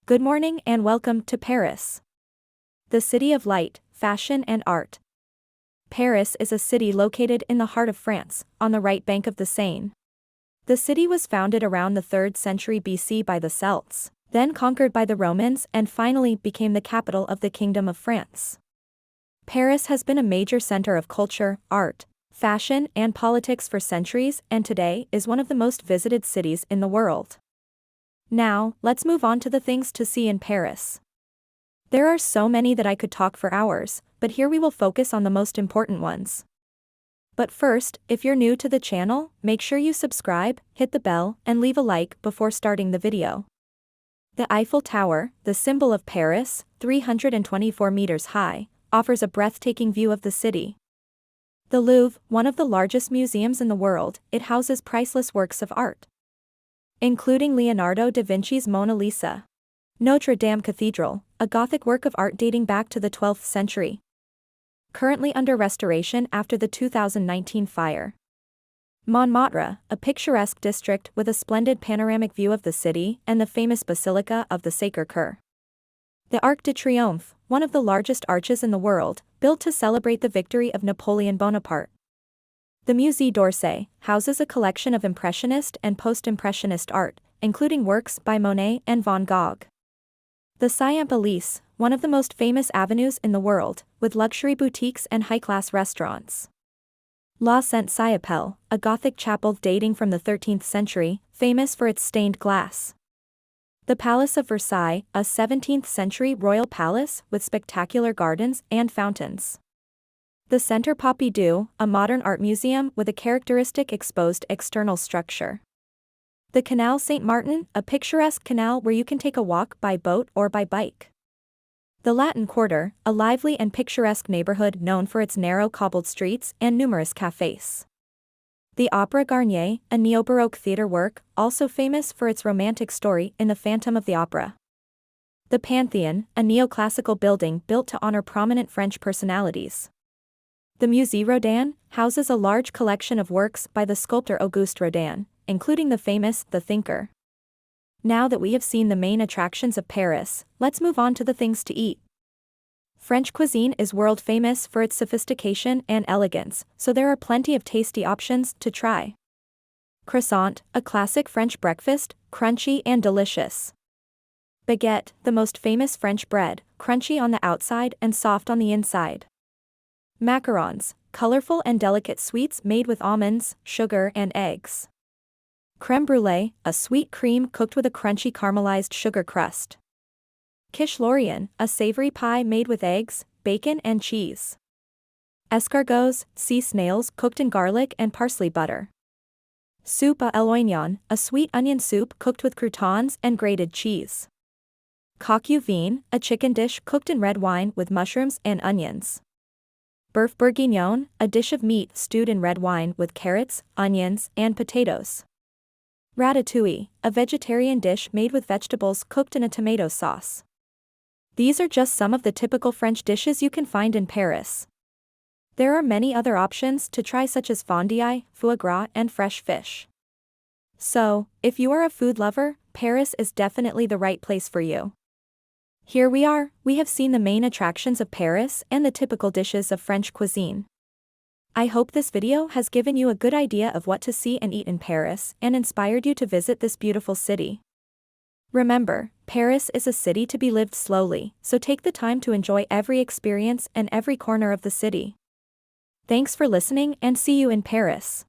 Good morning and welcome to Paris, the city of light, fashion and art. Paris is a city located in the heart of France, on the right bank of the Seine. The city was founded around the 3rd century BC by the Celts, then conquered by the Romans and finally became the capital of the Kingdom of France. Paris has been a major center of culture, art, fashion and politics for centuries and today is one of the most visited cities in the world. Now, let's move on to the things to see in Paris. There are so many that I could talk for hours, but here we will focus on the most important ones. But first, if you're new to the channel, make sure you subscribe, hit the bell, and leave a like before starting the video. The Eiffel Tower, the symbol of Paris, 324 meters high, offers a breathtaking view of the city. The Louvre, one of the largest museums in the world, it houses priceless works of art, including Leonardo da Vinci's Mona Lisa. Notre-Dame Cathedral, a Gothic work of art dating back to the 12th century. Currently under restoration after the 2019 fire. Montmartre, a picturesque district with a splendid panoramic view of the city and the famous Basilica of the Sacré-Cœur. The Arc de Triomphe, one of the largest arches in the world, built to celebrate the victory of Napoleon Bonaparte. The Musée d'Orsay houses a collection of Impressionist and Post-Impressionist art, including works by Monet and Van Gogh. The Champs-Élysées, one of the most famous avenues in the world, with luxury boutiques and high-class restaurants. La Sainte-Chapelle, a Gothic chapel dating from the 13th century, famous for its stained glass. The Palace of Versailles, a 17th-century royal palace with spectacular gardens and fountains. The Centre Pompidou, a modern art museum with a characteristic exposed external structure. The Canal Saint-Martin, a picturesque canal where you can take a walk by boat or by bike. The Latin Quarter, a lively and picturesque neighborhood known for its narrow cobbled streets and numerous cafes. The Opera Garnier, a neo-Baroque theater work, also famous for its romantic story in The Phantom of the Opera. The Pantheon, a neoclassical building built to honor prominent French personalities. The Musée Rodin houses a large collection of works by the sculptor Auguste Rodin, including the famous The Thinker. Now that we have seen the main attractions of Paris, let's move on to the things to eat. French cuisine is world famous for its sophistication and elegance, so there are plenty of tasty options to try. Croissant, a classic French breakfast, crunchy and delicious. Baguette, the most famous French bread, crunchy on the outside and soft on the inside. Macarons, colorful and delicate sweets made with almonds, sugar and eggs. Crème brûlée, a sweet cream cooked with a crunchy caramelized sugar crust. Quiche Lorraine, a savory pie made with eggs, bacon and cheese. Escargots, sea snails cooked in garlic and parsley butter. Soupe à l'oignon, a sweet onion soup cooked with croutons and grated cheese. Coq au vin, a chicken dish cooked in red wine with mushrooms and onions. Bœuf bourguignon, a dish of meat stewed in red wine with carrots, onions, and potatoes. Ratatouille, a vegetarian dish made with vegetables cooked in a tomato sauce. These are just some of the typical French dishes you can find in Paris. There are many other options to try such as fondue, foie gras, and fresh fish. So, if you are a food lover, Paris is definitely the right place for you. Here we have seen the main attractions of Paris and the typical dishes of French cuisine. I hope this video has given you a good idea of what to see and eat in Paris and inspired you to visit this beautiful city. Remember, Paris is a city to be lived slowly, so take the time to enjoy every experience and every corner of the city. Thanks for listening and see you in Paris.